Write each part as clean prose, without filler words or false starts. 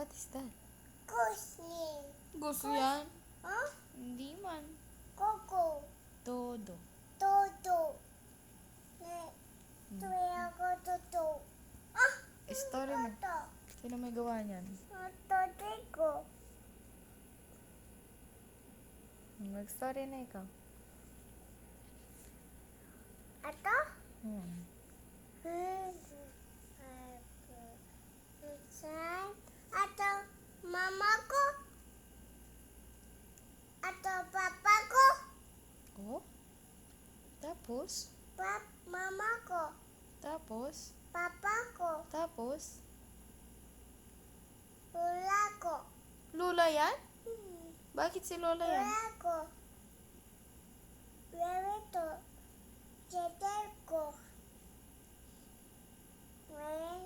What is that? Kusni. Gusto yan? Huh? Hindi man. Koko. Todo. Toto. Tuya ko toto. Ah! Story mo. Toto. Sino may gawa niyan? Toto ko. Mag-story na ikaw. Ato? Hmm. Ato mama ko. Ato papa ko. Oh? Tapos? Mama ko. Tapos? Papa ko. Tapos? Lola ko. Lola yan? Bakit si Lola yan? Lola ko. Bebito. Chetel ko. Ngayon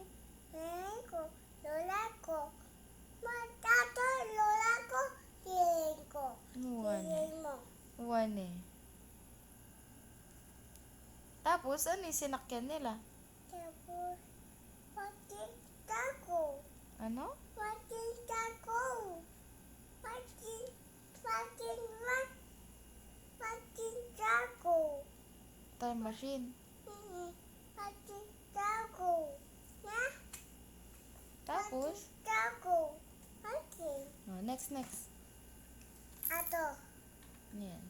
ko. Lola ko. Matato lola ko. Hiling ko. One. Hiling mo. One eh. Tapos, ano yung sinakyan nila? Tapos, patita ko. Ano? Patita ko. Patita ko. Time machine. Patita ko. Ya? Tapos? Patita ko. Okay. Oh, next. Ato. Ano yan?